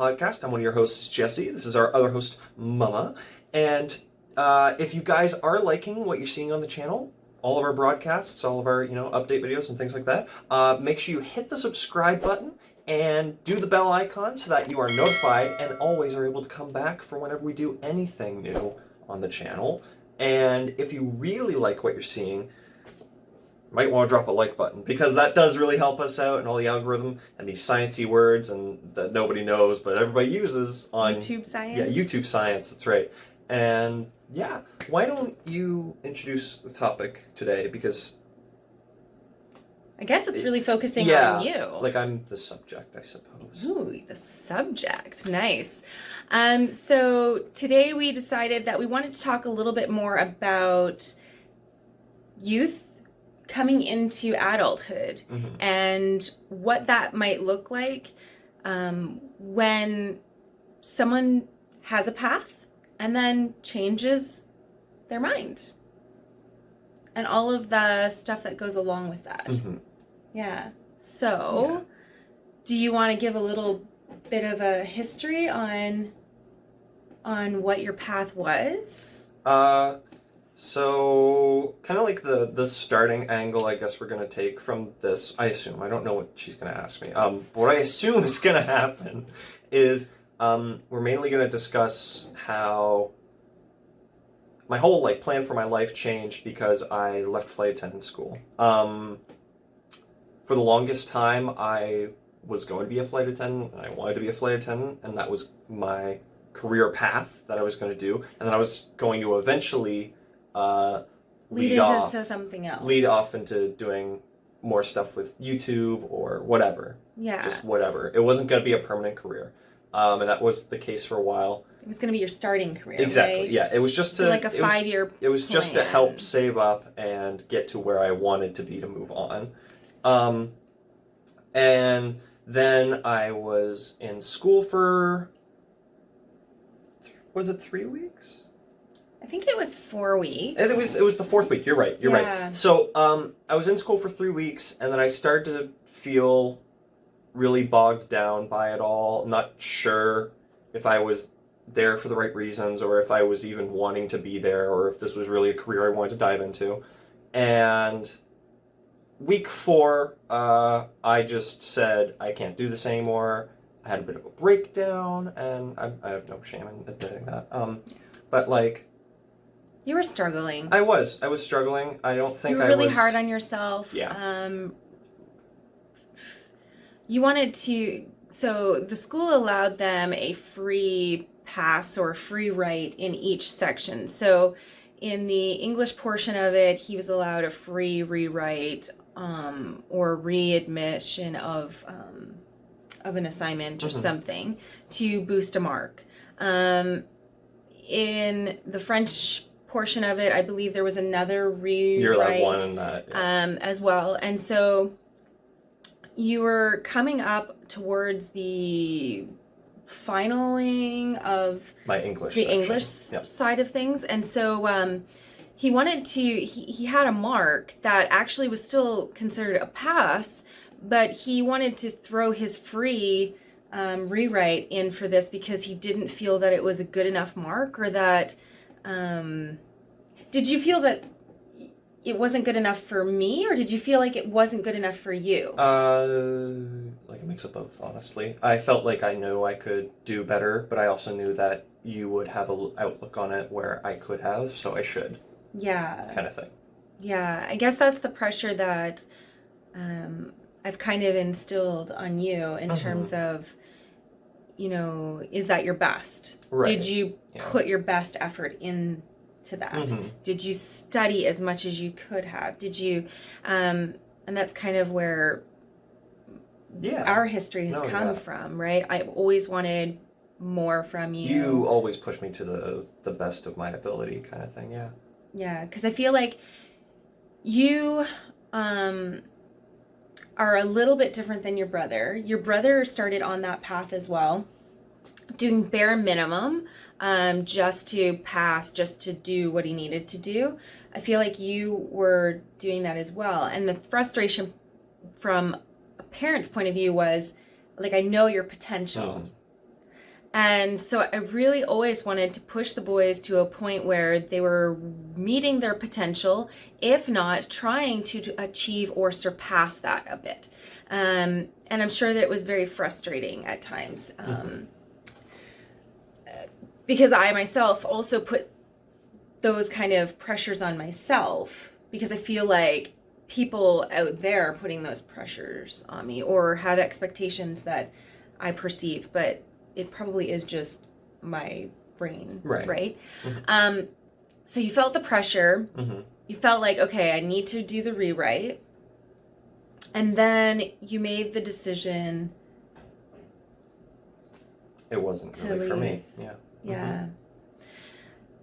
podcast. I'm one of your hosts, Jesse. This is our other host, Mama. And if you guys are liking what you're seeing on the channel, all of our broadcasts, all of our update videos and things like that, make sure you hit the subscribe button and do the bell icon so that you are notified and always are able to come back for whenever we do anything new on the channel. And if you really like what you're seeing, you might want to drop a like button, because that does really help us out, and all the algorithm and these sciencey words and that nobody knows but everybody uses on YouTube science. Yeah, YouTube science, that's right. And yeah, why don't you introduce the topic today? Because I guess it's really focusing on you. Like I'm the subject, I suppose. Ooh, the subject. Nice. So today we decided that we wanted to talk a little bit more about youth coming into adulthood and what that might look like when someone has a path and then changes their mind and all of the stuff that goes along with that. Yeah. So do you want to give a little bit of a history on what your path was? So kind of like the starting angle I guess we're going to take from this, I assume. I don't know what she's going to ask me. What I assume is going to happen is we're mainly going to discuss how my whole plan for my life changed because I left flight attendant school. For the longest time, I was going to be a flight attendant, and I wanted to be a flight attendant, and that was my career path that I was going to do. And then I was going to eventually lead off into doing more stuff with YouTube or whatever. Yeah. Just whatever. It wasn't going to be a permanent career. And that was the case for a while. It was going to be your starting career, exactly, right? Yeah. It was just to... like a 5-year It was just to help save up and get to where I wanted to be to move on. And then I was in school for... Was it 3 weeks? I think it was 4 weeks. And it was the 4th week. You're right. You're right. So I was in school for 3 weeks, and then I started to feel really bogged down by it all. Not sure if I was there for the right reasons, or if I was even wanting to be there, or if this was really a career I wanted to dive into. And week 4, I just said I can't do this anymore. I had a bit of a breakdown, and I have no shame in admitting that. But you were struggling. I was struggling. I don't think you were really hard on yourself. Yeah. You wanted to. So the school allowed them a free pass or free write in each section. So in the English portion of it, he was allowed a free rewrite or readmission of an assignment or something to boost a mark. In the French portion of it, I believe there was another rewrite. You're allowed one in that, as well. And so you were coming up towards the finaling of my English side of things, and so he wanted to. He had a mark that actually was still considered a pass, but he wanted to throw his free rewrite in for this because he didn't feel that it was a good enough mark, or that. Did you feel that it wasn't good enough for me, or did you feel like it wasn't good enough for you? Like a mix of both, honestly. I felt like I knew I could do better, but I also knew that you would have an outlook on it where I could have, so I should. Yeah. Kind of thing. Yeah, I guess that's the pressure that I've kind of instilled on you in terms of, is that your best? Right. Did you put your best effort into that? Did you study as much as you could have? Did you, and that's kind of where our history has come from, right? I've always wanted more from you. You always push me to the best of my ability, kind of thing, yeah. Yeah, because I feel like you are a little bit different than your brother. Your brother started on that path as well, doing bare minimum, just to pass, just to do what he needed to do. I feel like you were doing that as well. And the frustration from a parent's point of view was, like, I know your potential. And so I really always wanted to push the boys to a point where they were meeting their potential, if not trying to achieve or surpass that a bit. And I'm sure that it was very frustrating at times. Because I myself also put those kind of pressures on myself, because I feel like people out there are putting those pressures on me or have expectations that I perceive, but it probably is just my brain, right? So you felt the pressure. You felt like, okay, I need to do the rewrite. And then you made the decision. It wasn't really for me. Yeah. Yeah.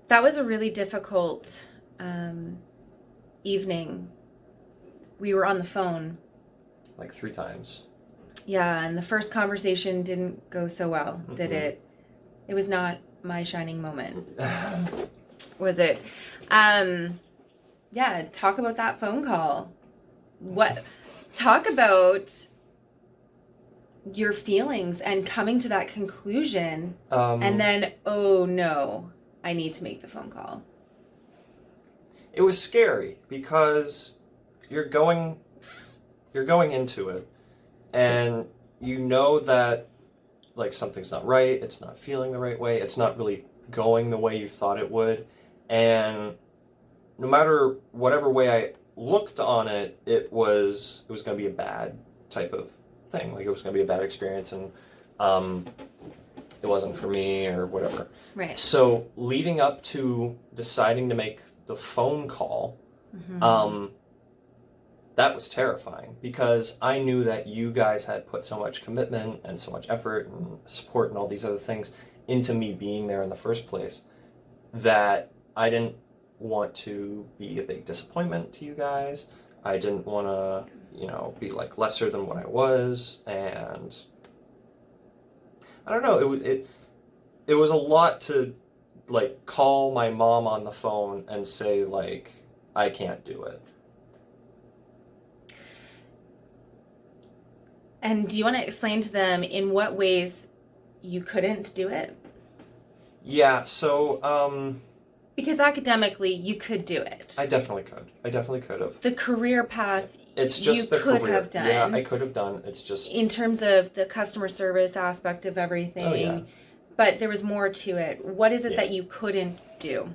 That was a really difficult evening. We were on the phone. Like 3 times. Yeah, and the first conversation didn't go so well, did it? It was not my shining moment. Was it? Yeah, talk about that phone call. Talk about your feelings and coming to that conclusion, and then, oh no, I need to make the phone call. It was scary because you're going into it, and you know that like something's not right, it's not feeling the right way, it's not really going the way you thought it would, and no matter whatever way I looked on it, it was going to be a bad type of thing. Like it was going to be a bad experience, and it wasn't for me or whatever. Right. So leading up to deciding to make the phone call, that was terrifying because I knew that you guys had put so much commitment and so much effort and support and all these other things into me being there in the first place that I didn't want to be a big disappointment to you guys. I didn't want to, be like lesser than what I was, and I don't know, it was a lot to like call my mom on the phone and say like I can't do it. And do you want to explain to them in what ways you couldn't do it? Yeah, so because academically you could do it. I definitely could have. The career path it's just you the could career. have done. Yeah, I could have done. It's just in terms of the customer service aspect of everything. Oh, yeah. But there was more to it. What is it that you couldn't do?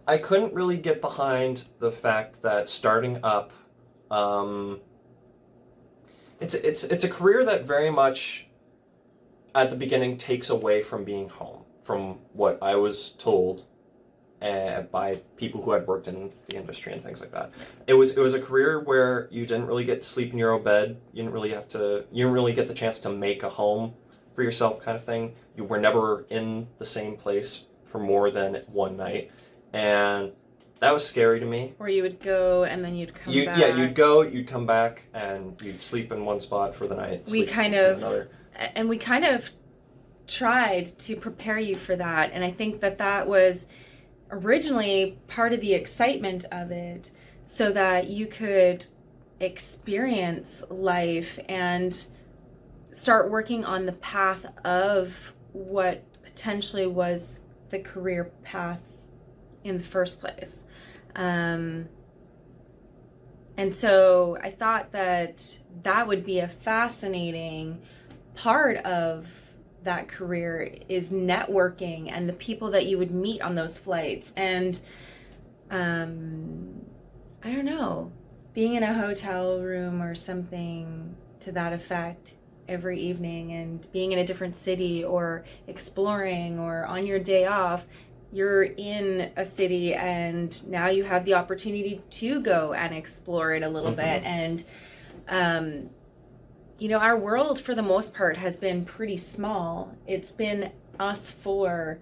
I couldn't really get behind the fact that starting up, it's a career that very much at the beginning takes away from being home, from what I was told by people who had worked in the industry and things like that. It was a career where you didn't really get to sleep in your own bed. You didn't really get the chance to make a home for yourself, kind of thing. You were never in the same place for more than one night, and that was scary to me. Or you would go and then you'd come back. Yeah, you'd go, you'd come back, and you'd sleep in one spot for the night. We kind of tried to prepare you for that, and I think that was originally part of the excitement of it, so that you could experience life and start working on the path of what potentially was the career path in the first place. And so I thought that would be a fascinating part of that career, is networking and the people that you would meet on those flights. And I don't know, being in a hotel room or something to that effect every evening, and being in a different city, or exploring, or on your day off you're in a city and now you have the opportunity to go and explore it a little bit. And our world for the most part has been pretty small. It's been us four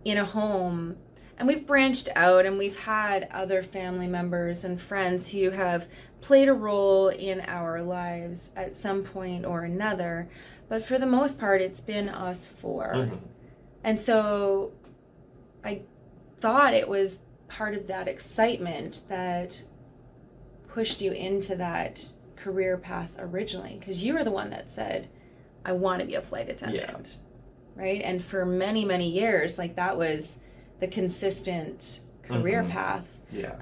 in a home, and we've branched out and we've had other family members and friends who have played a role in our lives at some point or another, but for the most part it's been us four. And so I thought it was part of that excitement that pushed you into that career path originally, because you were the one that said, I want to be a flight attendant. right? And for many, many years, like that was the consistent career path. Yeah.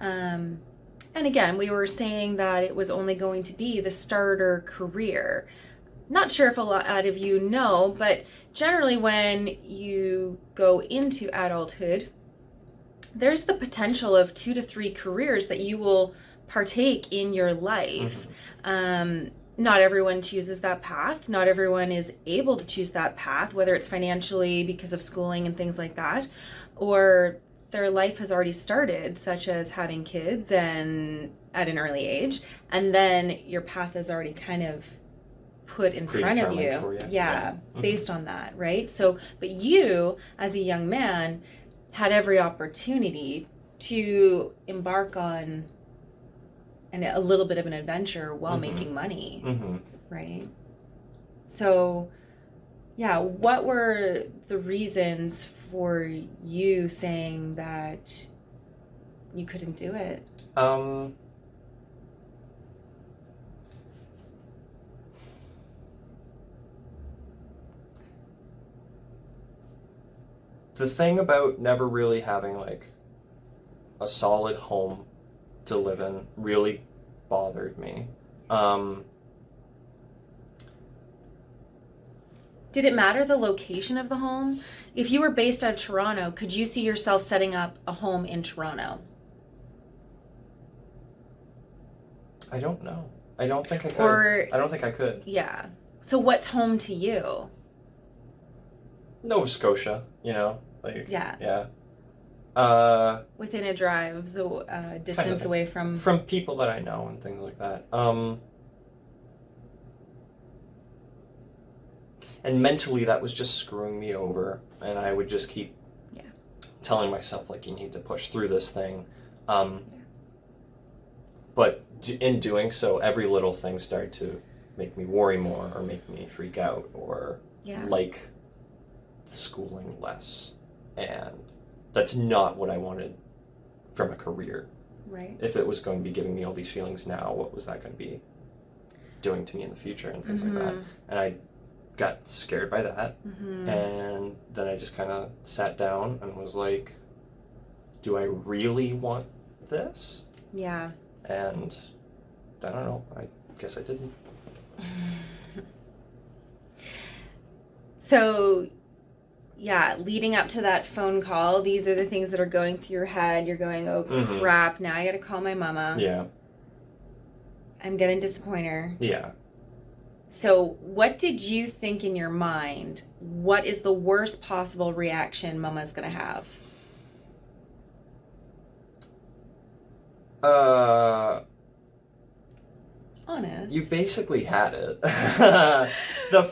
And again, we were saying that it was only going to be the starter career. Not sure if a lot of you know, but generally when you go into adulthood, there's the potential of 2 to 3 careers that you will partake in your life. Not everyone chooses that path. Not everyone is able to choose that path, whether it's financially because of schooling and things like that, or their life has already started, such as having kids and at an early age, and then your path is already kind of put in front of you. For you. Yeah. Based on that, right? So, but you, as a young man, had every opportunity to embark on a little bit of an adventure while making money, right? So, yeah, what were the reasons for you saying that you couldn't do it? The thing about never really having like a solid home to live in really bothered me. Did it matter the location of the home? If you were based out of Toronto, could you see yourself setting up a home in Toronto? I don't know. I don't think I could. Or, I don't think I could. Yeah. So what's home to you? Nova Scotia, you know? Like, yeah. Yeah. Within a drive, so distance away from people that I know and things like that. And mentally that was just screwing me over, and I would just keep telling myself like, you need to push through this thing. But in doing so, every little thing started to make me worry more, or make me freak out, or like the schooling less. And that's not what I wanted from a career. Right. If it was going to be giving me all these feelings now, what was that going to be doing to me in the future and things like that? And I got scared by that. And then I just kind of sat down and was like, do I really want this? Yeah. And I don't know. I guess I didn't. So, yeah, leading up to that phone call, these are the things that are going through your head. You're going, oh crap, now I gotta call my mama. Yeah. I'm gonna disappoint her. Yeah. So what did you think in your mind? What is the worst possible reaction mama's gonna have? Honest. You basically had it.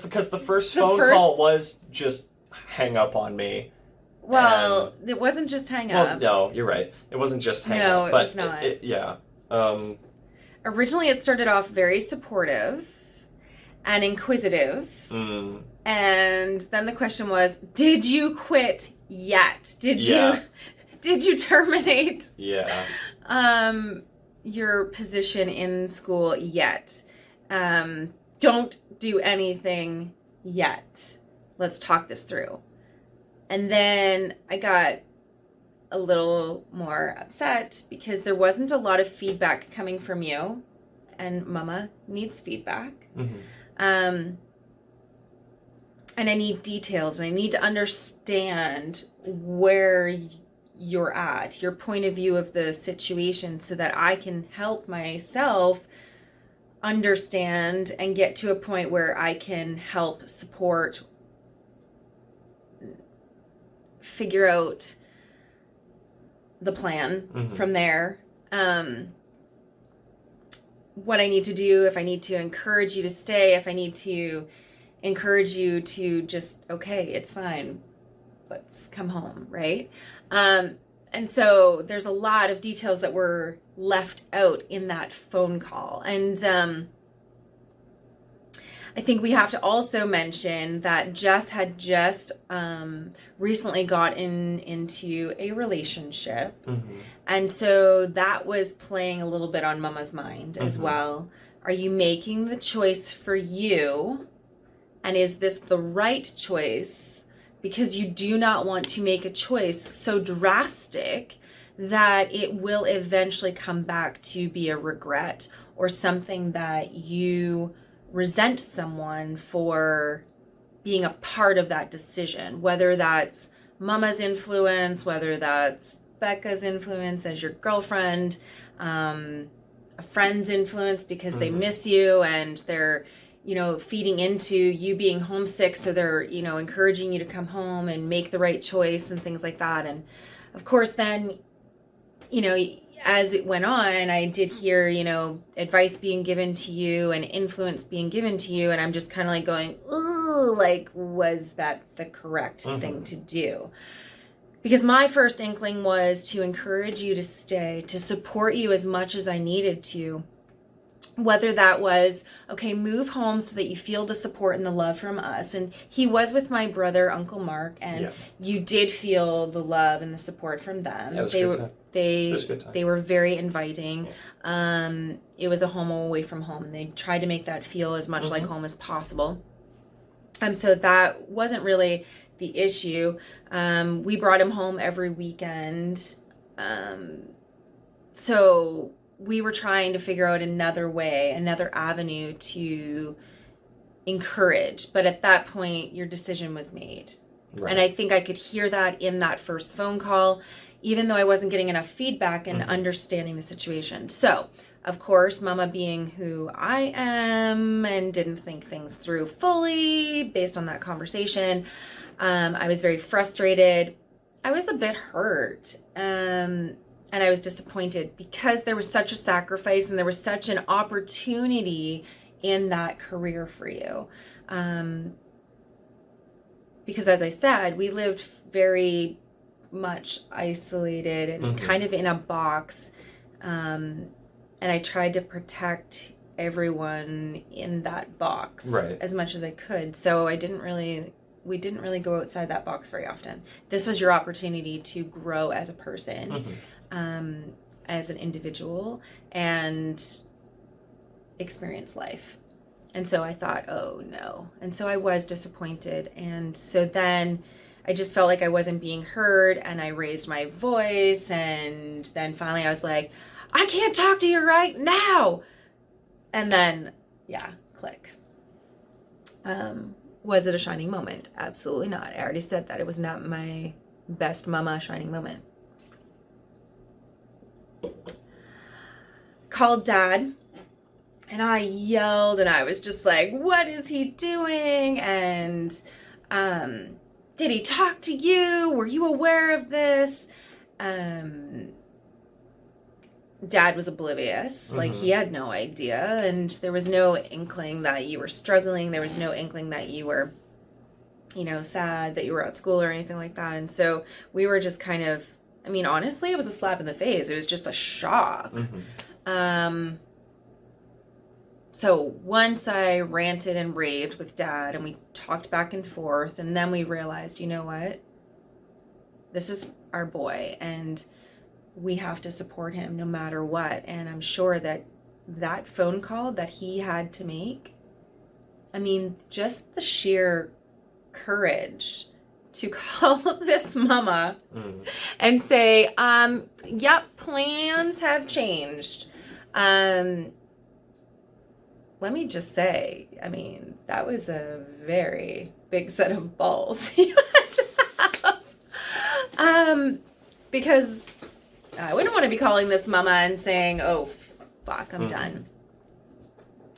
Because the first phone call was just hang up on me. Well, it wasn't just hang up. Well, no, you're right. It wasn't just hang up. No, it was not. Yeah. Originally, it started off very supportive and inquisitive. And then the question was, did you quit yet? Did you terminate your position in school yet? Don't do anything yet. Let's talk this through. And then I got a little more upset because there wasn't a lot of feedback coming from you, and mama needs feedback. And I need details, and I need to understand where you're at, your point of view of the situation, so that I can help myself understand and get to a point where I can help support, figure out the plan from there. What I need to do, if I need to encourage you to stay, if I need to encourage you to just, okay, it's fine, let's come home, right? And so there's a lot of details that were left out in that phone call. And I think we have to also mention that Jess had just recently got into a relationship. And so that was playing a little bit on mama's mind as well. Are you making the choice for you? And is this the right choice because you do not want to make a choice so drastic that it will eventually come back to be a regret or something that you resent someone for being a part of that decision, whether that's mama's influence, whether that's Becca's influence as your girlfriend, a friend's influence because they miss you and they're, feeding into you being homesick. So they're, encouraging you to come home and make the right choice and things like that. And of course, then, as it went on, I did hear, advice being given to you and influence being given to you. And I'm just kind of like going, ooh, like, was that the correct thing to do? Because my first inkling was to encourage you to stay, to support you as much as I needed to. Whether that was, okay, move home so that you feel the support and the love from us. And he was with my brother, Uncle Mark, and you did feel the love and the support from them. Yeah, it was a good time. They were very inviting. It was a home away from home. They tried to make that feel as much like home as possible. So that wasn't really the issue. We brought him home every weekend. So we were trying to figure out another way, another avenue to encourage. But at that point, your decision was made. Right. And I think I could hear that in that first phone call, even though I wasn't getting enough feedback and understanding the situation. So, of course, Mama being who I am and didn't think things through fully based on that conversation, I was very frustrated. I was a bit hurt. And I was disappointed because there was such a sacrifice and there was such an opportunity in that career for you. Because as I said, we lived very much isolated and kind of in a box. And I tried to protect everyone in that box as much as I could. So we didn't really go outside that box very often. This was your opportunity to grow as a person, as an individual, and experience life. And so I thought, oh no. And so I was disappointed. And so then I just felt like I wasn't being heard, and I raised my voice. And then finally I was like, I can't talk to you right now. And then, click. Was it a shining moment? Absolutely not. I already said that. It was not my best mama shining moment. Called Dad, and I yelled, and I was just like, what is he doing? And did he talk to you? Were you aware of this? Dad was oblivious. Like, he had no idea, and there was no inkling that you were struggling. There was no inkling that you were, sad that you were at school or anything like that. And so we were just kind of, honestly, it was a slap in the face. It was just a shock. So once I ranted and raved with Dad, and we talked back and forth, and then we realized, you know what? This is our boy, and we have to support him no matter what. And I'm sure that that phone call that he had to make, just the sheer courage to call this mama and say, yep, plans have changed. Let me just say, that was a very big set of balls you had to have. Because I wouldn't want to be calling this mama and saying, oh, fuck, I'm done.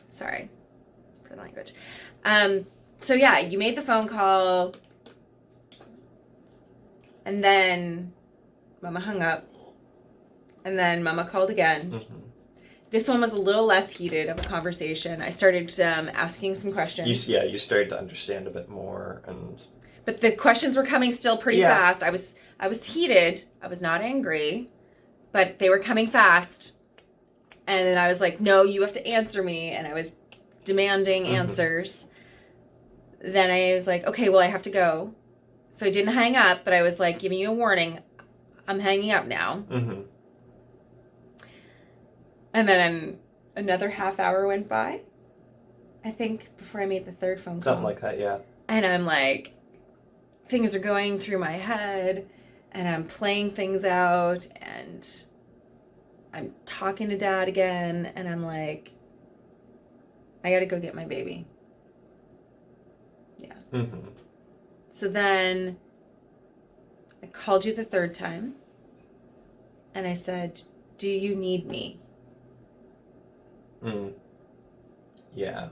Sorry for the language. So yeah, you made the phone call, and then Mama hung up, and then Mama called again. This one was a little less heated of a conversation. I started asking some questions. You started to understand a bit more, but the questions were coming still pretty fast. I was heated. I was not angry, but they were coming fast. And then I was like, no, you have to answer me. And I was demanding answers. Then I was like, okay, well, I have to go. So I didn't hang up, but I was like, giving you a warning. I'm hanging up now. And then another half hour went by, I think, before I made the third phone call. Something like that, yeah. And I'm like, things are going through my head and I'm playing things out and I'm talking to Dad again and I'm like, I gotta go get my baby. Yeah. Mm-hmm. So then I called you the third time and I said, do you need me? Yeah.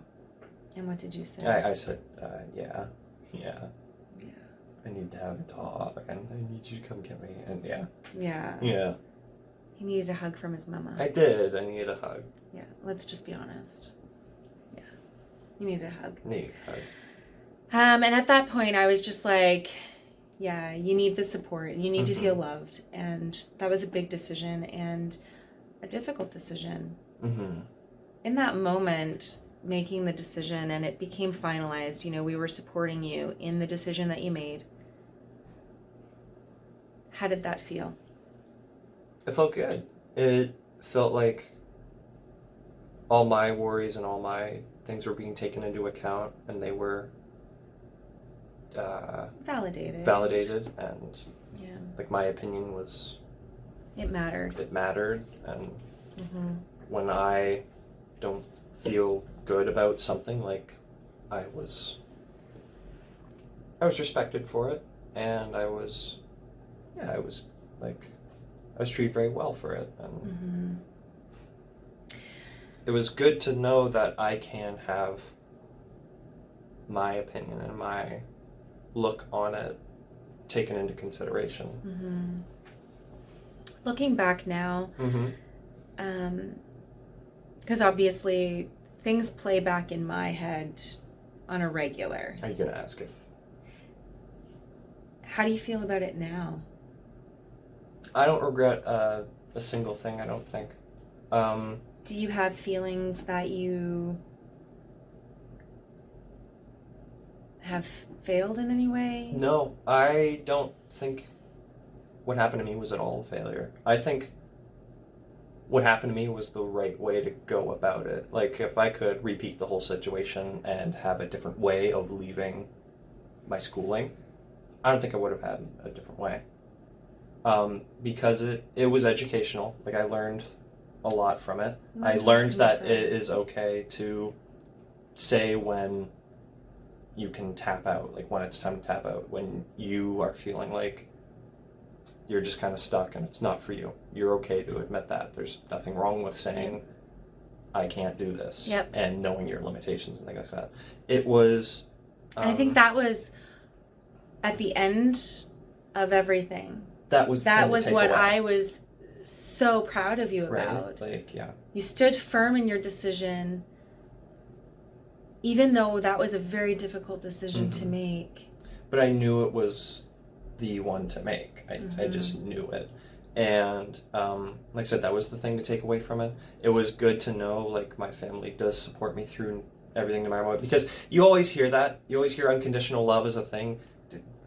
And what did you say? I said, yeah. Yeah. I need to have a talk, and I need you to come get me, and yeah. Yeah. Yeah. He needed a hug from his mama. I did. I needed a hug. Yeah, let's just be honest. Yeah. You needed a hug. Need a hug. And at that point, I was just like, yeah, you need the support. You need to feel loved. And that was a big decision and a difficult decision. Mm-hmm. In that moment, making the decision and it became finalized, we were supporting you in the decision that you made. How did that feel? It felt good. It felt like all my worries and all my things were being taken into account, and they were validated, and yeah, like my opinion was. It mattered. It mattered, and when I don't feel good about something, like I was respected for it, and I was treated very well for it, and it was good to know that I can have my opinion and my look on it taken into consideration. Looking back now, because obviously things play back in my head on a regular. Are you gonna ask if? How do you feel about it now? I don't regret a single thing, I don't think. Do you have feelings that you have failed in any way? No, I don't think what happened to me was at all a failure. I think what happened to me was the right way to go about it. Like, if I could repeat the whole situation and have a different way of leaving my schooling, I don't think I would have had a different way. Because it was educational. Like, I learned a lot from it. I learned that it is okay to say when you can tap out, like when it's time to tap out, when you are feeling like you're just kind of stuck and it's not for you. You're okay to admit that. There's nothing wrong with saying, I can't do this, and knowing your limitations and things like that. It was... and I think that was at the end of everything. That was what I was so proud of you about. Right? Like, yeah. You stood firm in your decision, even though that was a very difficult decision to make. But I knew it was the one to make. I just knew it. And like I said, that was the thing to take away from it. It was good to know, like, my family does support me through everything no matter what. Because you always hear that. You always hear unconditional love is a thing.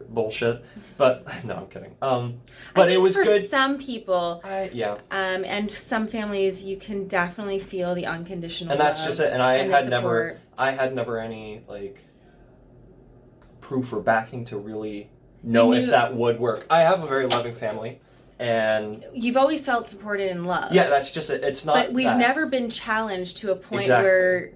Bullshit. But no, I'm kidding. But it was good. For some people, and some families, you can definitely feel the unconditional love. And that's just it. And I had never any, like, proof or backing to really know if that would work. I have a very loving family, and you've always felt supported and loved. Yeah, that's just it. It's not. But we've never been challenged to a point where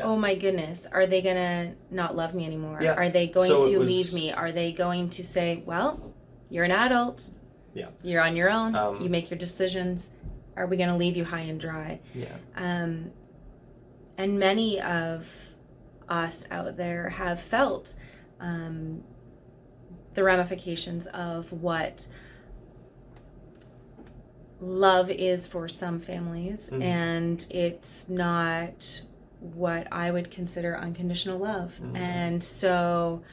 oh my goodness, are they gonna not love me anymore? Yeah. Are they going to leave me? Are they going to say, well, you're an adult. Yeah. You're on your own. You make your decisions. Are we gonna leave you high and dry? Yeah. And many of us out there have felt the ramifications of what love is for some families, and it's not what I would consider unconditional love. And so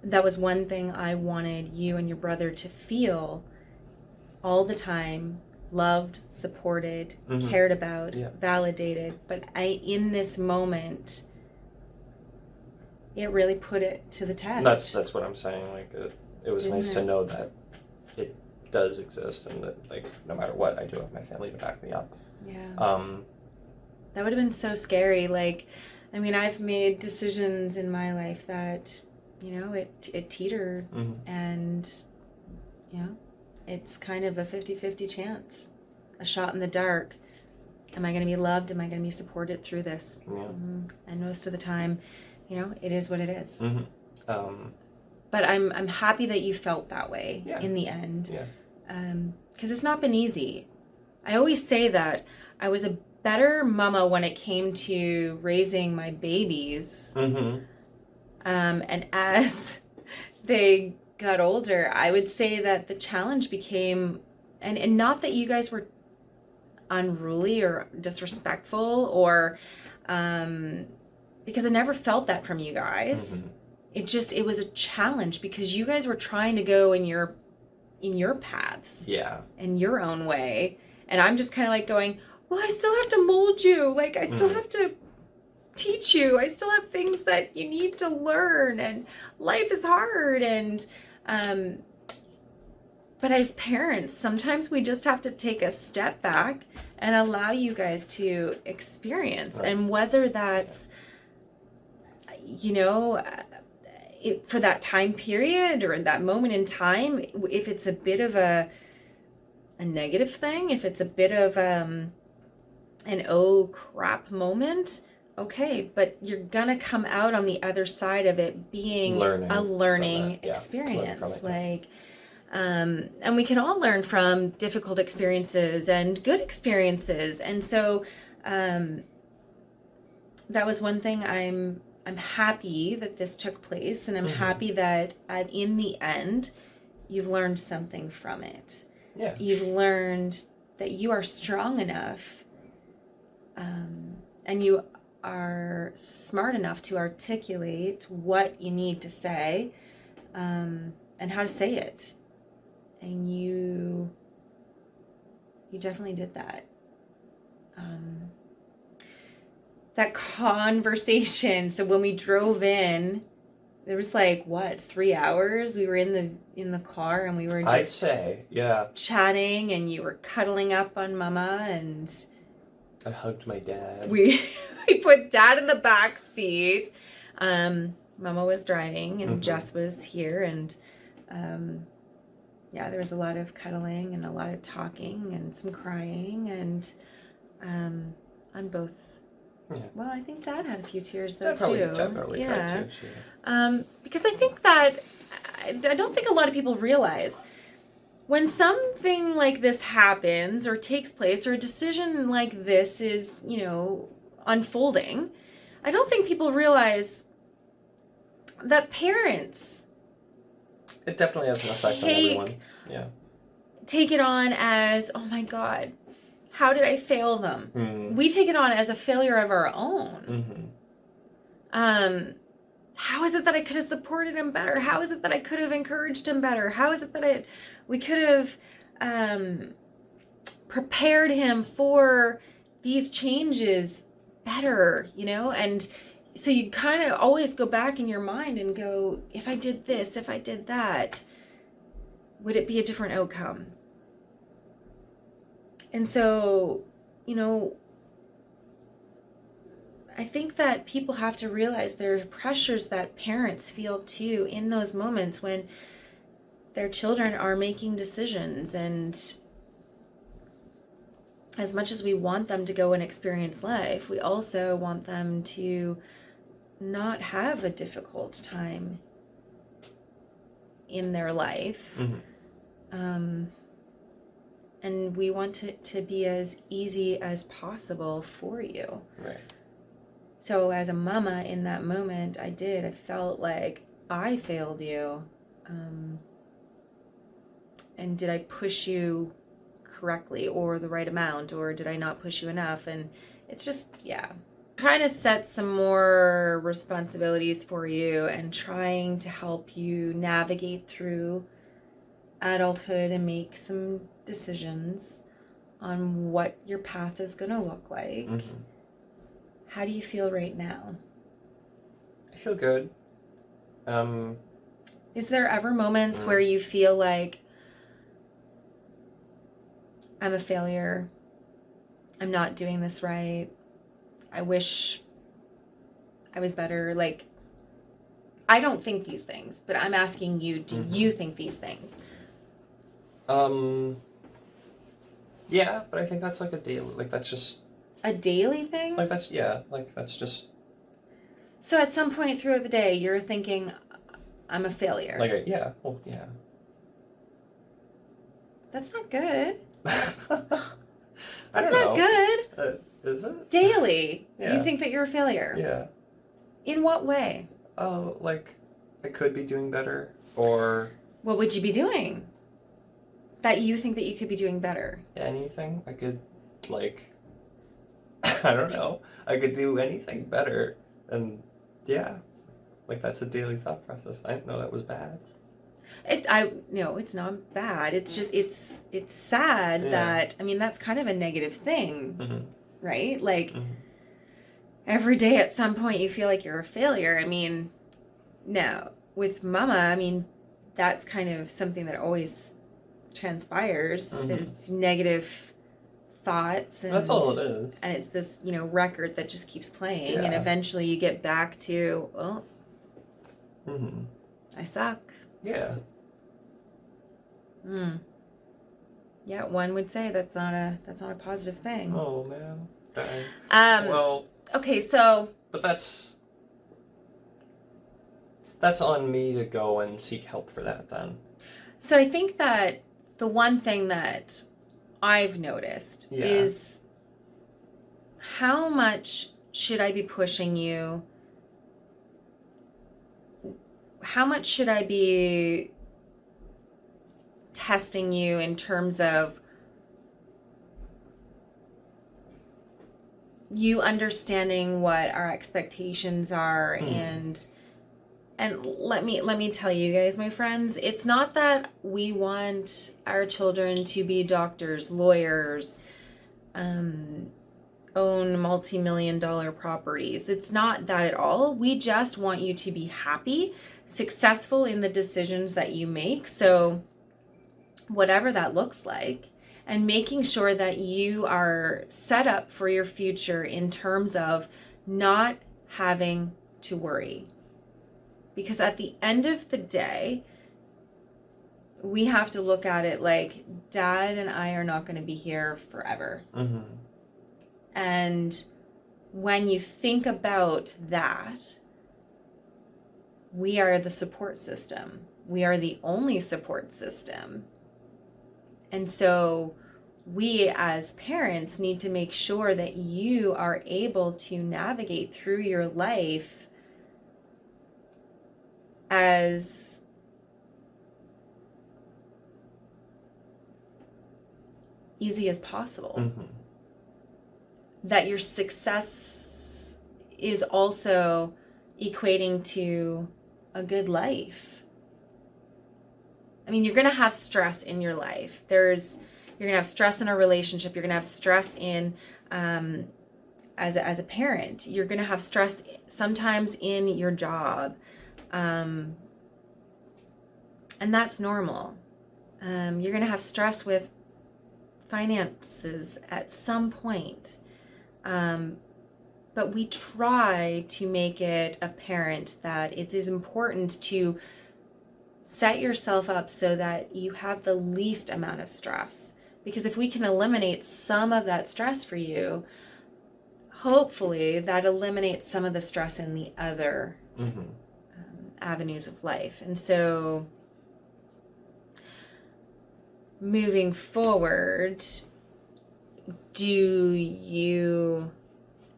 that was one thing I wanted you and your brother to feel all the time: loved, supported, cared about, validated. But in this moment, it really put it to the test. That's what I'm saying. Like, it was nice to know that it does exist, and that, like, no matter what, I do have my family to back me up. Yeah. That would have been so scary. Like, I mean, I've made decisions in my life that, it teetered, and it's kind of a 50-50 chance, a shot in the dark. Am I going to be loved? Am I going to be supported through this? And most of the time, it is what it is. But I'm happy that you felt that way in the end. Because it's not been easy. I always say that I was a better mama when it came to raising my babies. And as they got older, I would say that the challenge became, and not that you guys were unruly or disrespectful, or because I never felt that from you guys. It was a challenge because you guys were trying to go in your paths, in your own way, and I'm just kind of like going, well, I still have to mold you, like I still have to teach you, I still have things that you need to learn, and life is hard, and but as parents, sometimes we just have to take a step back and allow you guys to experience. And whether that's, for that time period or that moment in time, if it's a bit of a negative thing, if it's a bit of an oh crap moment, okay, but you're gonna come out on the other side of it being a learning experience. And we can all learn from difficult experiences and good experiences. And so that was one thing. I'm happy that this took place, and I'm happy that in the end you've learned something from it. You've learned that you are strong enough, and you are smart enough to articulate what you need to say, and how to say it. And you definitely did that. That conversation. So when we drove in, there was 3 hours we were in the car, and we were just chatting, and you were cuddling up on Mama, and I hugged my dad. We put Dad in the back seat. Mama was driving, and Jess was here, and there was a lot of cuddling and a lot of talking and some crying, and on both. Well, I think Dad had a few tears though too. Definitely cried too. Because I think that I don't think a lot of people realize when something like this happens or takes place, or a decision like this is, unfolding. I don't think people realize that parents. It definitely has an effect on everyone. Take it on as, oh my God, how did I fail them? We take it on as a failure of our own. How is it that I could have supported him better? How is it that I could have encouraged him better? How is it that we could have prepared him for these changes better, And so you kind of always go back in your mind and go, if I did this, if I did that, would it be a different outcome? And so, I think that people have to realize there are pressures that parents feel too in those moments when their children are making decisions. And as much as we want them to go and experience life, we also want them to not have a difficult time in their life. And we want it to be as easy as possible for you. Right. So as a mama in that moment, I felt like I failed you. And did I push you correctly or the right amount, or did I not push you enough? And it's just, trying to set some more responsibilities for you and trying to help you navigate through adulthood and make some decisions on what your path is going to look like. How do you feel right now? I feel good. Is there ever moments where you feel like I'm a failure, I'm not doing this right, I wish I was better? I don't think these things, but I'm asking you, do you think these things? Yeah, but I think that's like a daily, like that's just... A daily thing? Like that's, yeah, like that's just... So at some point throughout the day, you're thinking, I'm a failure. Like, yeah, well, yeah. That's not good. That's That's not good. Is it? Daily, Yeah. you think that you're a failure. Yeah. In what way? Oh, like, I could be doing better, or... What would you be doing that you think that you could be doing better? Anything. I could, like... I don't know. I could do anything better, and, yeah. Like, that's a daily thought process. I didn't know that was bad. No, it's not bad. It's just, it's sad that, I mean, that's kind of a negative thing, right? Like, every day at some point you feel like you're a failure. I mean, no. With Mama, I mean, that's kind of something that always transpires. There's negative thoughts. And that's all it is. And it's this, record that just keeps playing. And Yeah. eventually you get back to, oh, I suck. Yeah. Yeah, one would say that's not a positive thing. Oh, man. Dang. Well... Okay, so... But that's on me to go and seek help for that, then. So I think that the one thing that I've noticed is how much should I be pushing you? How much should I be testing you in terms of you understanding what our expectations are and let me tell you guys, my friends, it's not that we want our children to be doctors, lawyers, own multi-million-dollar properties. It's not that at all. We just want you to be happy, successful in the decisions that you make. So whatever that looks like, and making sure that you are set up for your future in terms of not having to worry. Because at the end of the day, we have to look at it like Dad and I are not going to be here forever. And when you think about that, we are the support system. We are the only support system. And so we as parents need to make sure that you are able to navigate through your life as easy as possible. That your success is also equating to a good life. I mean, you're going to have stress in your life. You're going to have stress in a relationship. You're going to have stress in, as a parent. You're going to have stress sometimes in your job. And that's normal. You're going to have stress with finances at some point. But we try to make it apparent that it is important to set yourself up so that you have the least amount of stress. Because if we can eliminate some of that stress for you, hopefully that eliminates some of the stress in the other avenues of life. And so moving forward, do you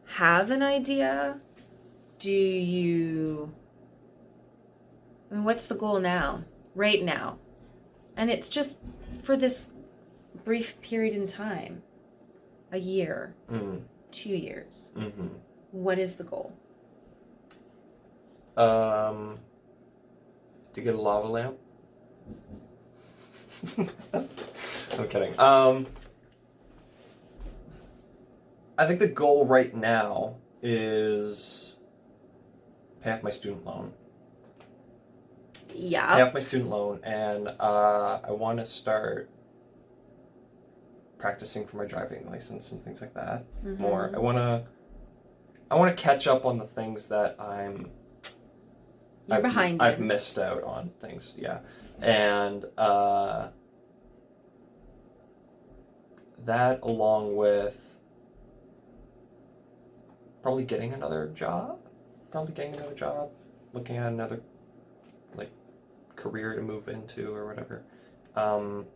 have an idea? I mean, what's the goal now? Right now. And it's just for this brief period in time. A year. 2 years. What is the goal? To get a lava lamp. I'm kidding. I think the goal right now is pay off my student loan. Yeah. Pay off my student loan, and I want to start practicing for my driving license and things like that more. I want to catch up on the things that I'm You're behind I've him. missed out on things, yeah. And that, along with probably getting another job, looking at another like career to move into or whatever. And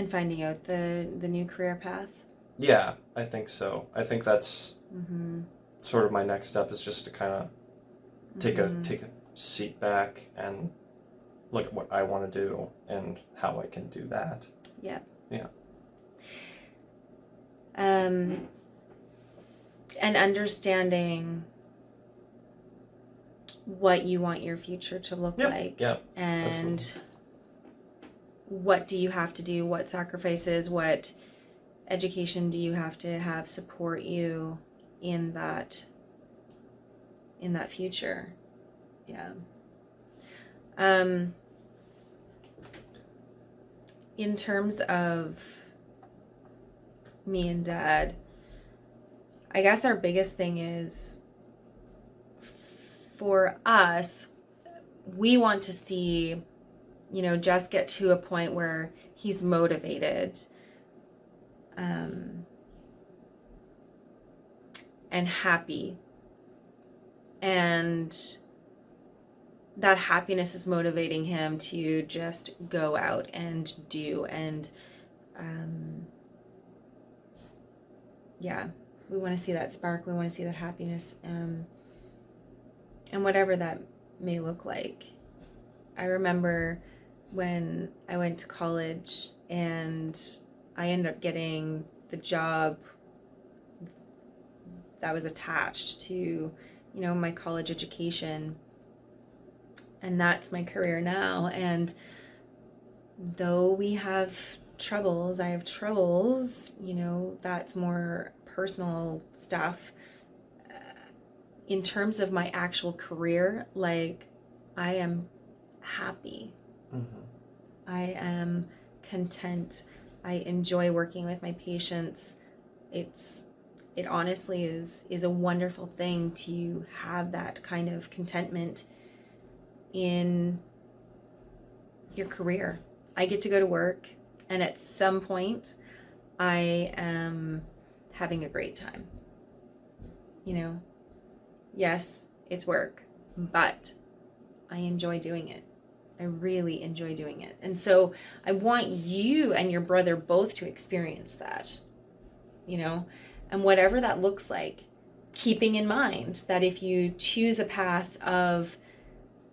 finding out the new career path. Yeah, I think so. I think that's Mm-hmm. sort of my next step, is just to kind of take Mm-hmm. a seat back and look at what I want to do and how I can do that. Yeah. Yeah. And understanding what you want your future to look like. Yeah. And Absolutely. what do you have to do? What sacrifices? What education do you have to have support you in that future? Yeah. In terms of me and Dad, I guess our biggest thing is, for us, we want to see, Jess get to a point where he's motivated, and happy, and that happiness is motivating him to just go out and do. And yeah, we want to see that spark, we want to see that happiness, and whatever that may look like. I remember when I went to college and I ended up getting the job that was attached to, my college education. And that's my career now. And though we have troubles, I have troubles, that's more personal stuff. In terms of my actual career, like, I am happy. Mm-hmm. I am content. I enjoy working with my patients. It honestly is a wonderful thing to have that kind of contentment in your career. I get to go to work, and at some point I am having a great time. Yes, it's work, but I enjoy doing it. I really enjoy doing it. And so I want you and your brother both to experience that, and whatever that looks like, keeping in mind that if you choose a path of,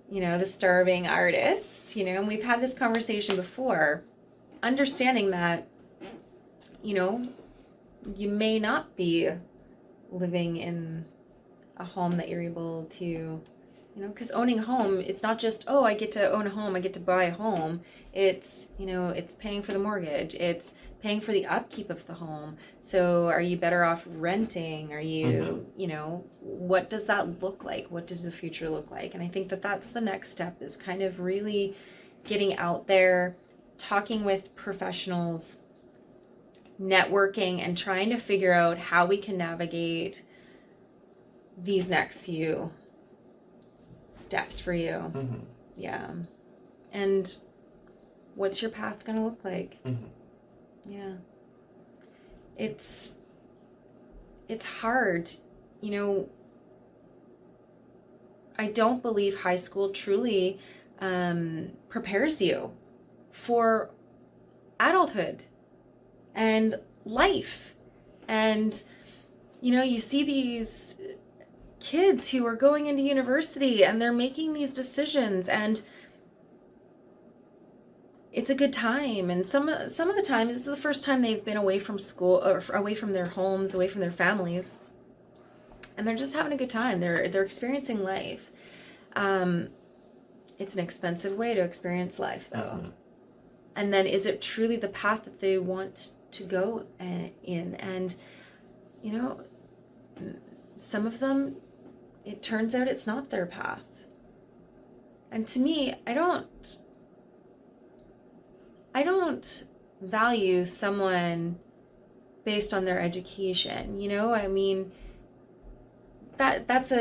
the starving artist, and we've had this conversation before, understanding that, you may not be living in a home that you're able to, because owning a home, it's not just, oh, I get to own a home, I get to buy a home. It's, it's paying for the mortgage, it's paying for the upkeep of the home. So are you better off renting? Are you, what does that look like? What does the future look like? And I think that that's the next step, is kind of really getting out there, talking with professionals, networking, and trying to figure out how we can navigate these next few steps for you. Mm-hmm. Yeah. And what's your path going to look like? Mm-hmm. Yeah. It's hard. I don't believe high school truly prepares you for adulthood and life. And, you see these kids who are going into university and they're making these decisions, and it's a good time. And some of the time, this is the first time they've been away from school, or away from their homes, away from their families, and they're just having a good time. They're experiencing life. It's an expensive way to experience life, though. Mm-hmm. And then, is it truly the path that they want to go in? And some of them, it turns out it's not their path. And to me, I don't value someone based on their education. I mean, that's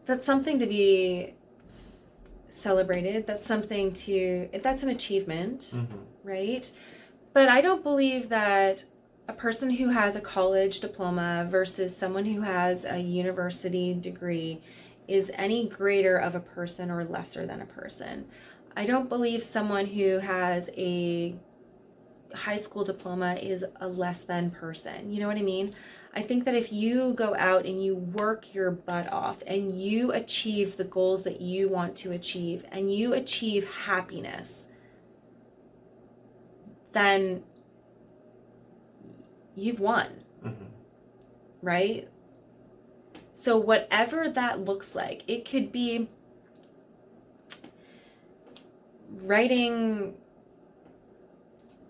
that's something to be celebrated. That's an achievement, right? But I don't believe that a person who has a college diploma versus someone who has a university degree is any greater of a person or lesser than a person. I don't believe someone who has a high school diploma is a less than person. You know what I mean? I think that if you go out and you work your butt off and you achieve the goals that you want to achieve and you achieve happiness, then you've won, right? So whatever that looks like, it could be writing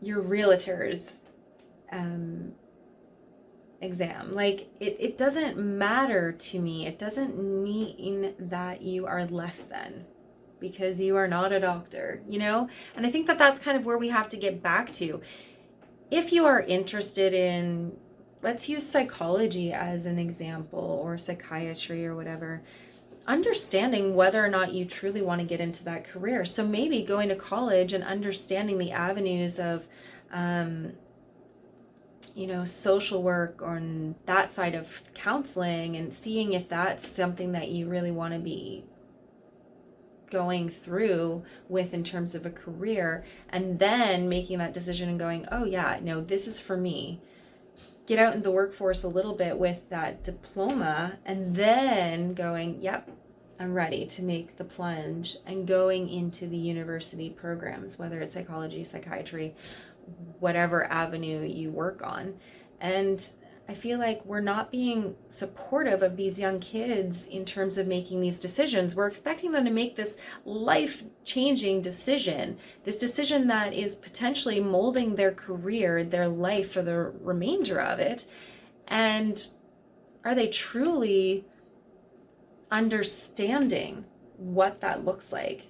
your realtor's exam. Like, it doesn't matter to me. It doesn't mean that you are less than because you are not a doctor, you know? And I think that that's kind of where we have to get back to. If you are interested in, let's use psychology as an example, or psychiatry or whatever, understanding whether or not you truly want to get into that career. So maybe going to college and understanding the avenues of, social work on that side of counseling, and seeing if that's something that you really want to be going through with in terms of a career, and then making that decision and going, oh yeah, no, this is for me. Get out in the workforce a little bit with that diploma, and then going, yep, I'm ready to make the plunge and going into the university programs, whether it's psychology, psychiatry, whatever avenue you work on. And I feel like we're not being supportive of these young kids in terms of making these decisions. We're expecting them to make this life-changing decision, this decision that is potentially molding their career, their life for the remainder of it. And are they truly understanding what that looks like?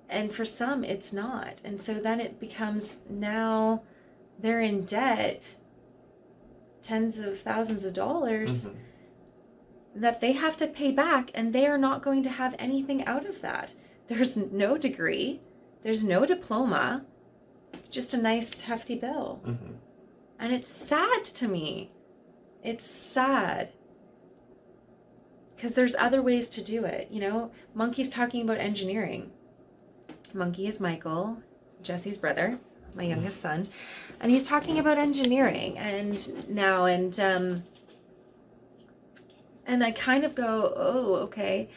And for some, it's not. And so then it becomes, now they're in debt, tens of thousands of dollars that they have to pay back, and they are not going to have anything out of that. There's no degree, there's no diploma, just a nice hefty bill. And it's sad to me. It's sad. Because there's other ways to do it. You know, Monkey's talking about engineering. Monkey is Michael, Jesse's brother, my youngest son, and he's talking about engineering and I kind of go, oh, okay.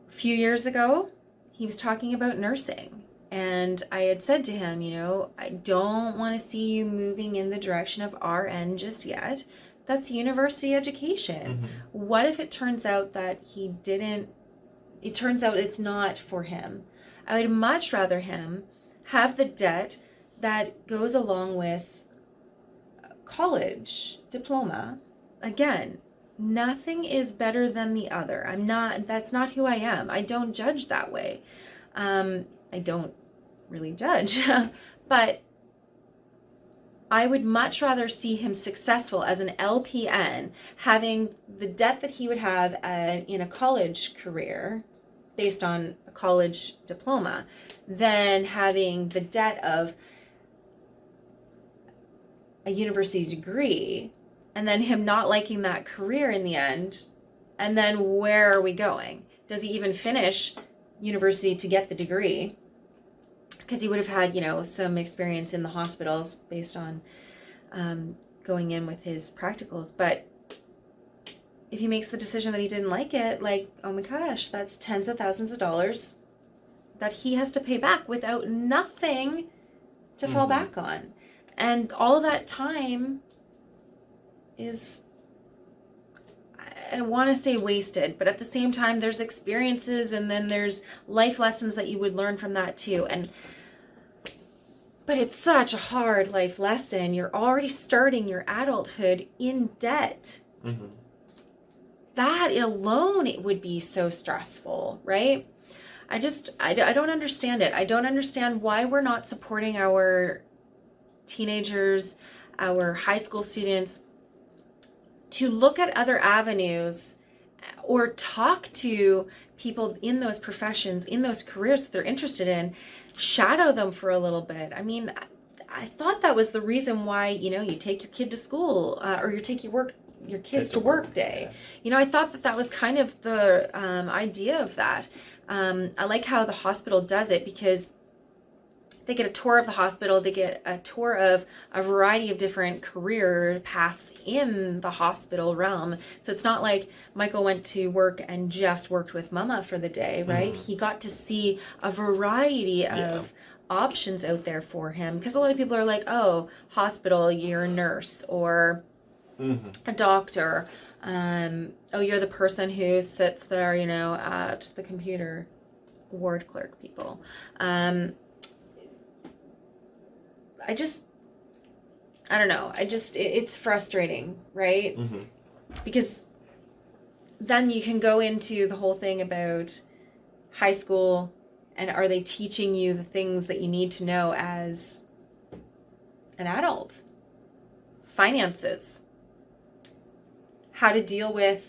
A few years ago, he was talking about nursing, and I had said to him, you know, I don't want to see you moving in the direction of RN just yet. That's university education. What if it turns out that it turns out it's not for him? I would much rather him have the debt that goes along with college diploma. Again, nothing is better than the other. That's not who I am. I don't judge that way. I don't really judge, but I would much rather see him successful as an LPN, having the debt that he would have in a college career based on a college diploma, than having the debt of a university degree and then him not liking that career in the end. And then where are we going? Does he even finish university to get the degree? Because he would have had, you know, some experience in the hospitals based on going in with his practicals. But if he makes the decision that he didn't like it, like, oh my gosh, that's tens of thousands of dollars that he has to pay back without nothing to fall back on. And all that time is, I want to say wasted, but at the same time, there's experiences and then there's life lessons that you would learn from that too. But it's such a hard life lesson. You're already starting your adulthood in debt. That alone, it would be so stressful, right? I don't understand it. I don't understand why we're not supporting our teenagers, our high school students, to look at other avenues or talk to people in those professions, in those careers that they're interested in, shadow them for a little bit. I mean, I thought that was the reason why, you take your kid to school, or you take your kids to work day. Yeah. I thought that was kind of the idea of that. I like how the hospital does it, because they get a tour of the hospital, they get a tour of a variety of different career paths in the hospital realm. So it's not like Michael went to work and just worked with mama for the day, right? He got to see a variety of options out there for him, because a lot of people are like, oh, hospital, you're a nurse, or a doctor, oh, you're the person who sits there, at the computer, ward clerk people. I don't know. It's frustrating, right? Because then you can go into the whole thing about high school, and are they teaching you the things that you need to know as an adult? Finances, how to deal with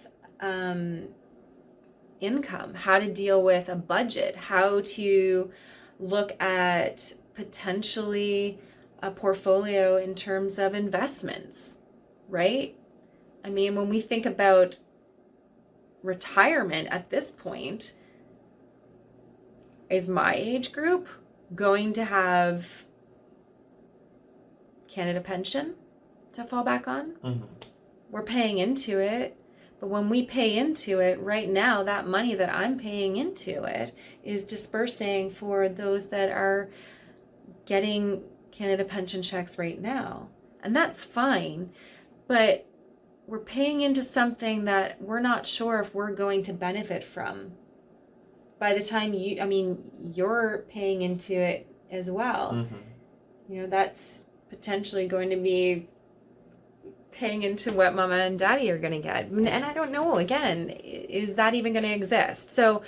income, how to deal with a budget, how to look at potentially a portfolio in terms of investments, right? I mean, when we think about retirement at this point, is my age group going to have Canada pension to fall back on? We're paying into it, but when we pay into it right now, that money that I'm paying into it is dispersing for those that are getting Canada pension checks right now. And that's fine, but we're paying into something that we're not sure if we're going to benefit from. By the time you're paying into it as well. That's potentially going to be paying into what mama and daddy are going to get. And I don't know, again, is that even going to exist? So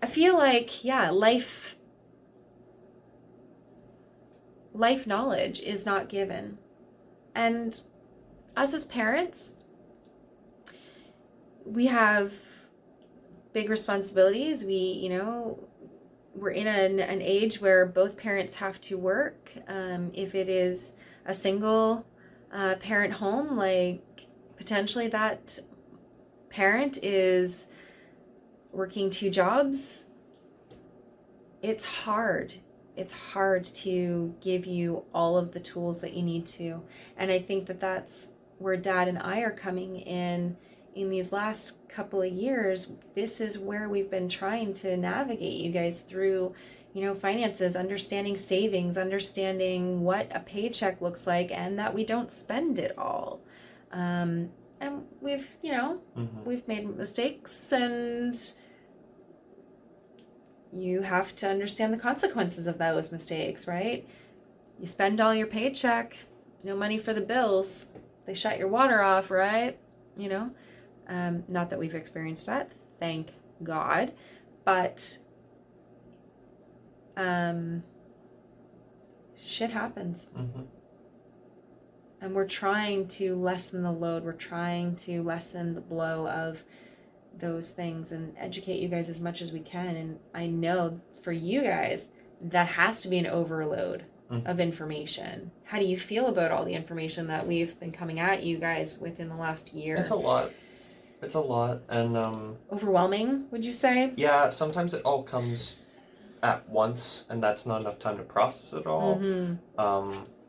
I feel like, life knowledge is not given. And us as parents, we have big responsibilities. We're in an age where both parents have to work. If it is a single parent home, like potentially that parent is working 2 jobs, it's hard. It's hard to give you all of the tools that you need to. And I think that that's where Dad and I are coming in these last couple of years. This is where we've been trying to navigate you guys through, finances, understanding savings, understanding what a paycheck looks like, and that we don't spend it all. And we've made mistakes, and you have to understand the consequences of those mistakes, right? You spend all your paycheck, no money for the bills, they shut your water off, right? Not that we've experienced that, thank God, but shit happens. And we're trying to lessen the load. We're trying to lessen the blow of those things and educate you guys as much as we can. And I know for you guys, that has to be an overload of information. How do you feel about all the information that we've been coming at you guys within the last year? It's a lot. And overwhelming, would you say? Yeah, sometimes it all comes at once, and that's not enough time to process it all.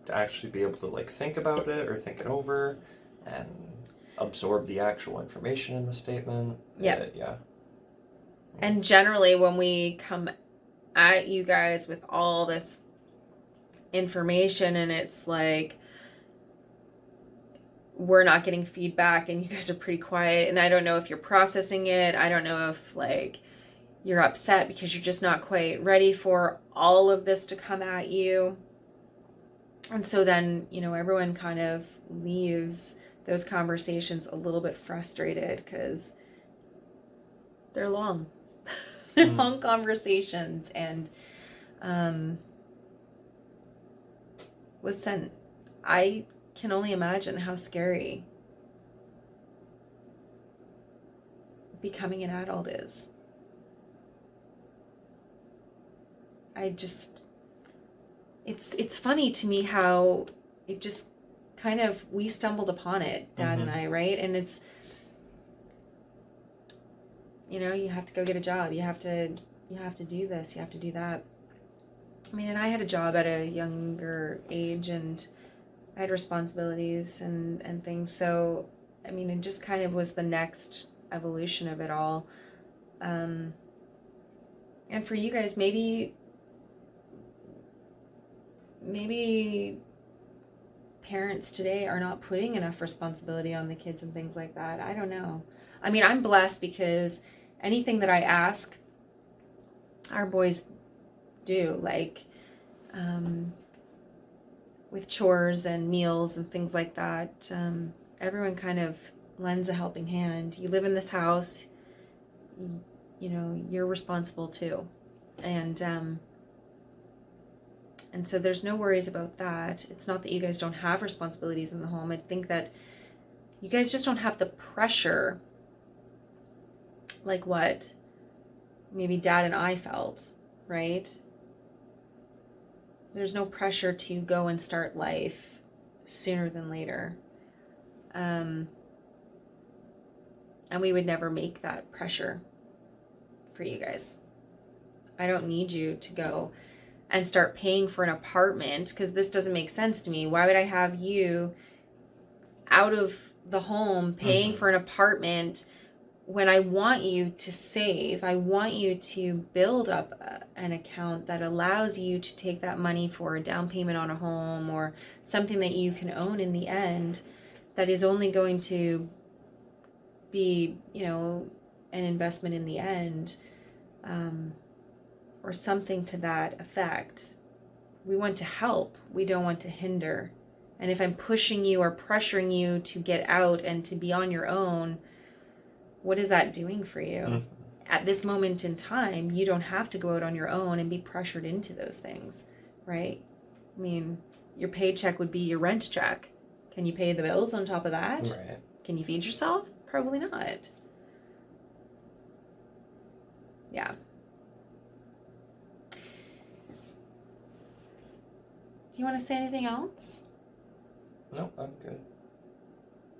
To actually be able to think about it or think it over and absorb the actual information in the statement. Yeah. And generally, when we come at you guys with all this information, and it's like we're not getting feedback and you guys are pretty quiet, and I don't know if you're processing it. I don't know if you're upset because you're just not quite ready for all of this to come at you. And so then, everyone kind of leaves those conversations a little bit frustrated because they're long. They're long conversations. And listen, I can only imagine how scary becoming an adult is. It's funny to me how it just kind of, we stumbled upon it, Dad and I, right? And it's, you know, you have to go get a job. You have to do this. You have to do that. I mean, and I had a job at a younger age, and I had responsibilities and things. So, I mean, it just kind of was the next evolution of it all. And for you guys, maybe parents today are not putting enough responsibility on the kids and things like that. I don't know. I mean, I'm blessed because anything that I ask, our boys do, like with chores and meals and things like that. Everyone kind of lends a helping hand. You live in this house, you know, you're responsible too. And so there's no worries about that. It's not that you guys don't have responsibilities in the home. I think that you guys just don't have the pressure like what maybe Dad and I felt, right? There's no pressure to go and start life sooner than later. And we would never make that pressure for you guys. I don't need you to go and start paying for an apartment, because this doesn't make sense to me. Why would I have you out of the home paying for an apartment when I want you to save? I want you to build up an account that allows you to take that money for a down payment on a home or something that you can own in the end, that is only going to be, you know, an investment in the end. Or something to that effect. We want to help. We don't want to hinder. And if I'm pushing you or pressuring you to get out and to be on your own, what is that doing for you? At this moment in time, you don't have to go out on your own and be pressured into those things, right? I mean, your paycheck would be your rent check. Can you pay the bills on top of that? Right. Can you feed yourself? Probably not. Yeah. Do you want to say anything else? No, I'm good.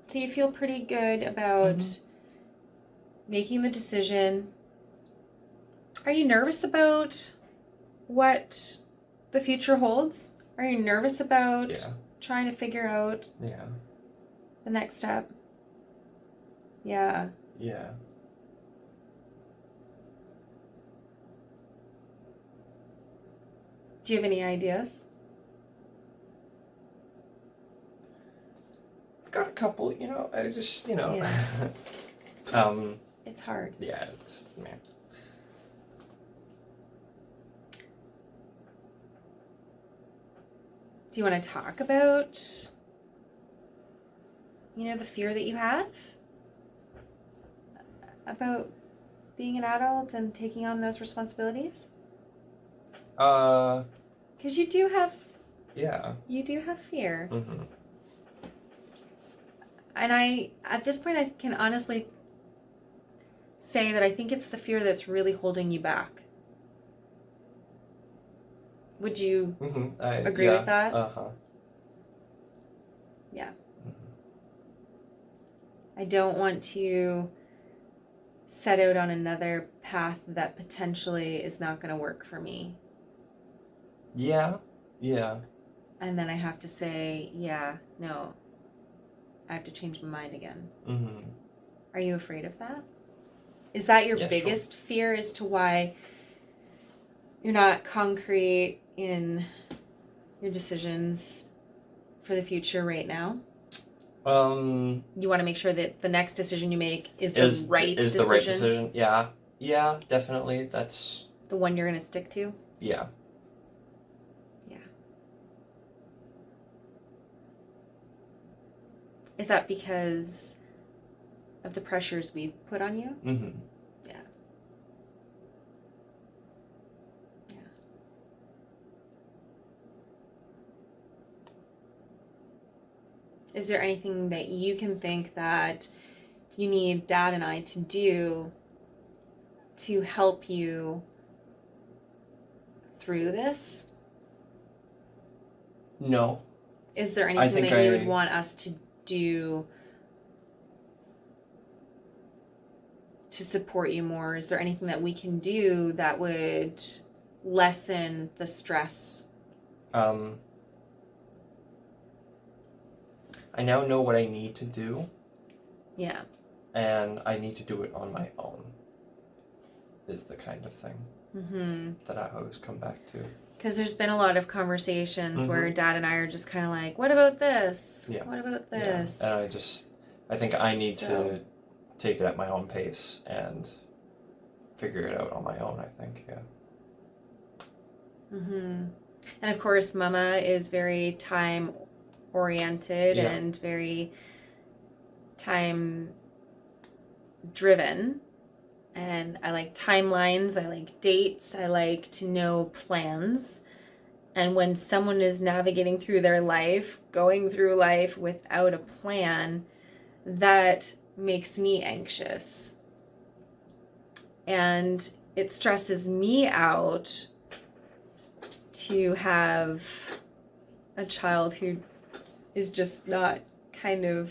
So you feel pretty good about making the decision. Are you nervous about what the future holds? Are you nervous about trying to figure out the next step? Yeah. Yeah. Do you have any ideas? Got a couple, you know, I just, you know. It's hard. Yeah, it's, man. Do you want to talk about, you know, the fear that you have about being an adult and taking on those responsibilities? Because you do have fear. And at this point, I can honestly say that I think it's the fear that's really holding you back. Would you agree with that? Yeah. I don't want to set out on another path that potentially is not going to work for me. Yeah. And then I have to say, no, I have to change my mind again. Are you afraid of that? Is that your biggest fear as to why you're not concrete in your decisions for the future right now? You want to make sure that the next decision you make is the right decision? Yeah, definitely. That's the one you're going to stick to? Yeah. Is that because of the pressures we've put on you? Yeah. Is there anything that you can think that you need Dad and I to do to help you through this? No. Is there I anything think that you would want us to do to support you more? Is there anything that we can do that would lessen the stress? I now know what I need to do. Yeah. And I need to do it on my own, is the kind of thing that I always come back to. Because there's been a lot of conversations where Mm-hmm. Dad and I are just kind of like, what about this? Yeah. What about this? Yeah. And I think I need to take it at my own pace and figure it out on my own, I think, yeah. And of course, Mama is very time oriented Yeah. and very time driven. And I like timelines, I like dates, I like to know plans. And when someone is navigating through their life, going through life without a plan, that makes me anxious. And it stresses me out to have a child who is just not kind of,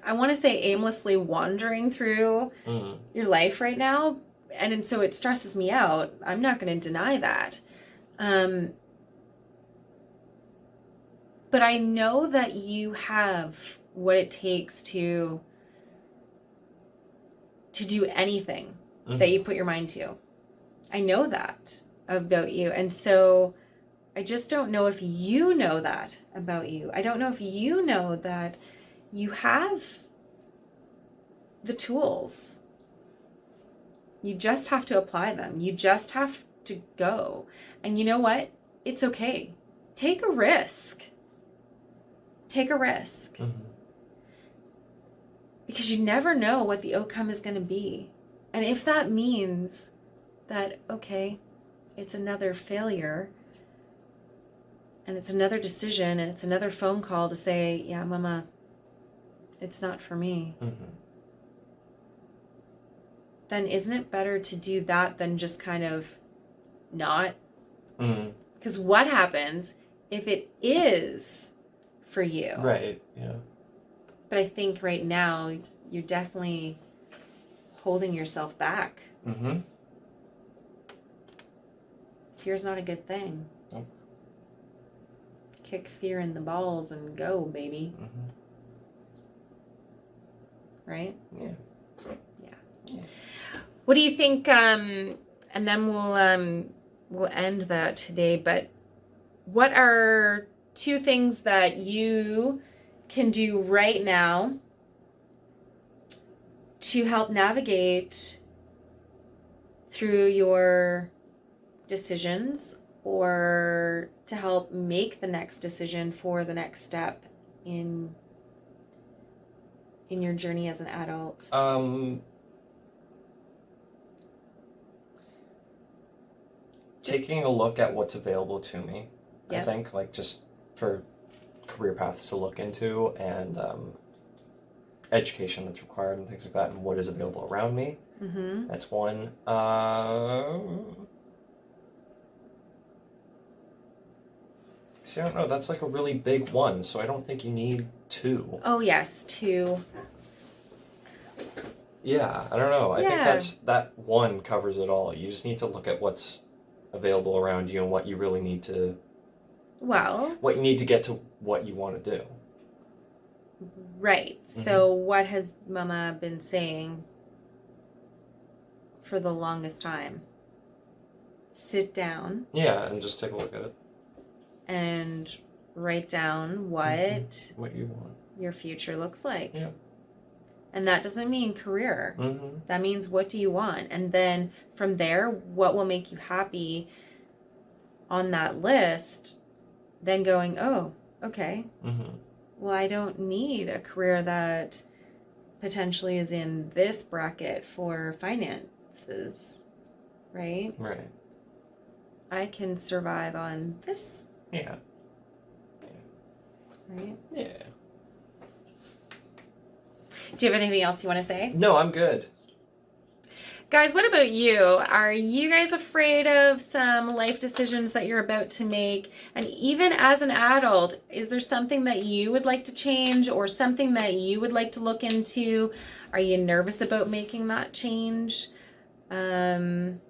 I want to say, aimlessly wandering through your life right now. And so it stresses me out. I'm not going to deny that. But I know that you have what it takes to do anything that you put your mind to. I know that about you. And so I just don't know if you know that about you. I don't know if you know that you have the tools. You just have to apply them. You just have to go. And you know what? It's okay. Take a risk. Take a risk. Because you never know what the outcome is going to be. And if that means that, okay, it's another failure, and it's another decision, and it's another phone call to say, yeah, Mama, it's not for me. Then isn't it better to do that than just kind of not? Because what happens if it is for you? Right, yeah. But I think right now you're definitely holding yourself back. Fear's not a good thing. Nope. Kick fear in the balls and go, baby. Right? Yeah. What do you think? And then we'll end that today. But what are 2 things that you can do right now to help navigate through your decisions, or to help make the next decision for the next step in your journey as an adult? Taking a look at what's available to me. Yep. I think, like, just for career paths to look into, and education that's required and things like that, and what is available around me. That's one. See, I don't know. That's like a really big one, so I don't think you need 2. Oh yes, 2. Yeah, I don't know. I think that one covers it all. You just need to look at what's available around you and what you really need to. What you need to get to what you want to do. Right. So what has Mama been saying for the longest time? Sit down. Yeah, and just take a look at it. And write down what you want. Your future looks like. Yeah. And that doesn't mean career. That means, what do you want? And then from there, what will make you happy on that list? Then going, oh, okay. Well, I don't need a career that potentially is in this bracket for finances, right? Right. I can survive on this. Yeah. Right? Yeah. Do you have anything else you want to say? No, I'm good. Guys, what about you? Are you guys afraid of some life decisions that you're about to make? And even as an adult, is there something that you would like to change or something that you would like to look into? Are you nervous about making that change? And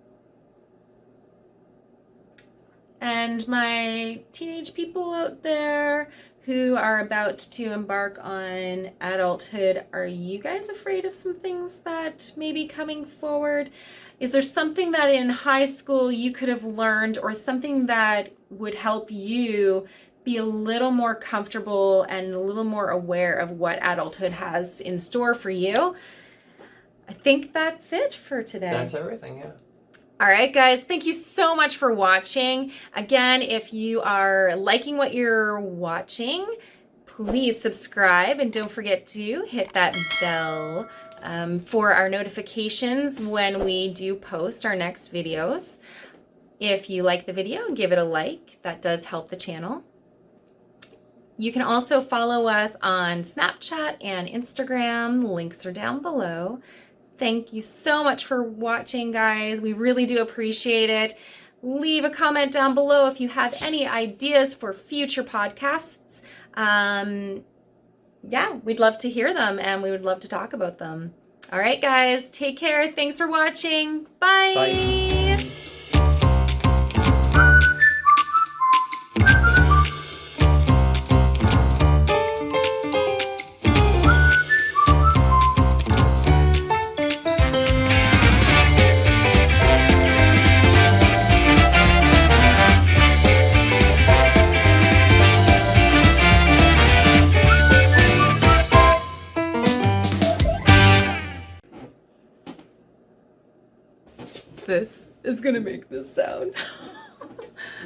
my teenage people out there who are about to embark on adulthood, are you guys afraid of some things that may be coming forward? Is there something that in high school you could have learned, or something that would help you be a little more comfortable and a little more aware of what adulthood has in store for you? I think that's it for today. That's everything, yeah. All right, guys, thank you so much for watching. Again, if you are liking what you're watching, please subscribe and don't forget to hit that bell for our notifications when we do post our next videos. If you like the video, give it a like. That does help the channel. You can also follow us on Snapchat and Instagram. Links are down below. Thank you so much for watching, guys. We really do appreciate it. Leave a comment down below if you have any ideas for future podcasts. Yeah, we'd love to hear them and we would love to talk about them. All right, guys, take care. Thanks for watching. Bye. Bye. This is gonna make this sound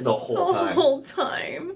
The whole time. the whole time.